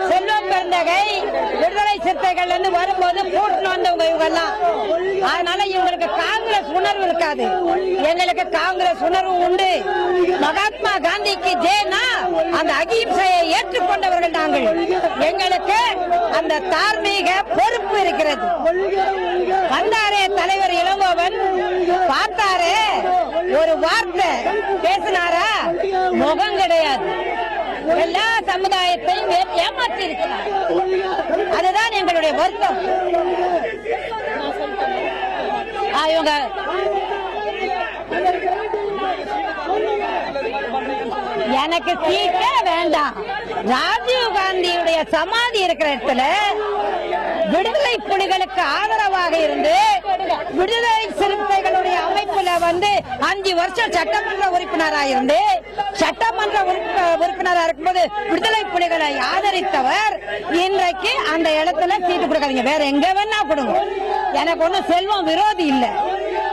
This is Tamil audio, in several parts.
செல்வம் பெருந்தகை விடுதலை சிறுத்தைகள் வரும்போது கூட்டின்னு வந்தவங்க இவங்க எல்லாம். அதனால இவங்களுக்கு காங்கிரஸ் உணர்வு இருக்காது, எங்களுக்கு காங்கிரஸ் உணர்வு உண்டு. மகாத்மா காந்திக்கு ஜேனா அந்த அகிம்சையை ஏற்றுக்கொண்டவர்கள் நாங்கள். எங்களுக்கு அந்த தார்மீக பொறுப்பு இருக்கிறது. வந்தாரே தலைவர் இளங்கோவன், பார்த்தாரே ஒரு வார்த்தை பேசினாரா? முகம் கிடையாது. எல்லா சமுதாயத்தையும் ஏமாற்றி இருக்கிறார். அதுதான் எங்களுடைய வருத்தம். இவங்க எனக்கு சீட்டே வேண்டாம். ராஜீவ் காந்தியுடைய சமாதி இருக்கிற இடத்துல விடுதலை புலிகளுக்கு ஆதரவாக இருந்து விடுதலை சிறுத்தைகளுடைய அமைப்புல 5 வருஷம் சட்டமன்ற உறுப்பினராக இருந்து சட்டமன்ற உறுப்பினராக இருக்கும்போது விடுதலை புலிகளை ஆதரித்தவர் இன்றைக்கு அந்த இடத்துல சீட்டு கொடுக்காதீங்க, வேற எங்க வேணா கொடுங்க. எனக்கு ஒன்னும் செல்வம் விரோதி இல்ல,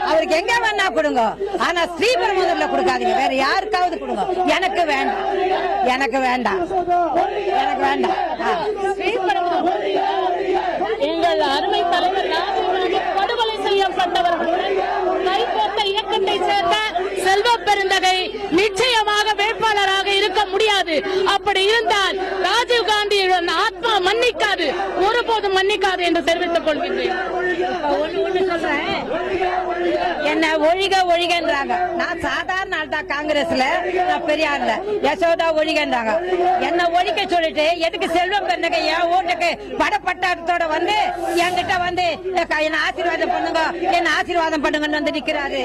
அவருக்கு எங்க வேணா கொடுங்க. ஆனா ஸ்ரீபெரும்புதூர்ல கொடுக்காதீங்க, வேற யாருக்காவது கொடுங்க. எனக்கு வேண்டாம், எனக்கு வேண்டாம், எனக்கு வேண்டாம். எங்கள் அருமை தலைவர் படுகொலை செய்யப்பட்டவர்களுடன் கைகோர்த்த இயக்கத்தை சேர்ந்த செல்வ பெருந்தகை நிச்சயமாக வேட்பாளராக இருக்க முடியாது. அப்படி இருந்தால் ராஜீவ் காந்தியுடன் ஆத்மா மன்னிக்காது, ஒருபோதும் மன்னிக்காது என்று தெரிவித்துக் கொள்கின்றேன். என்ன ஒழிக ஒழிகன்றாங்க. நான் சாதாரண ஆள் தான், காங்கிரஸ்ல பெரியார்ல யசோதா ஒழிகன்றாங்க. என்ன ஒழிக்க சொல்லிட்டு எதுக்கு செல்வம் பெருந்தகை என் ஓட்டுக்கு படப்பட்டத்தோட என்கிட்ட என்ன ஆசீர்வாதம் பண்ணுங்க, என்ன ஆசீர்வாதம் பண்ணுங்கன்னு நிக்கிறாரு.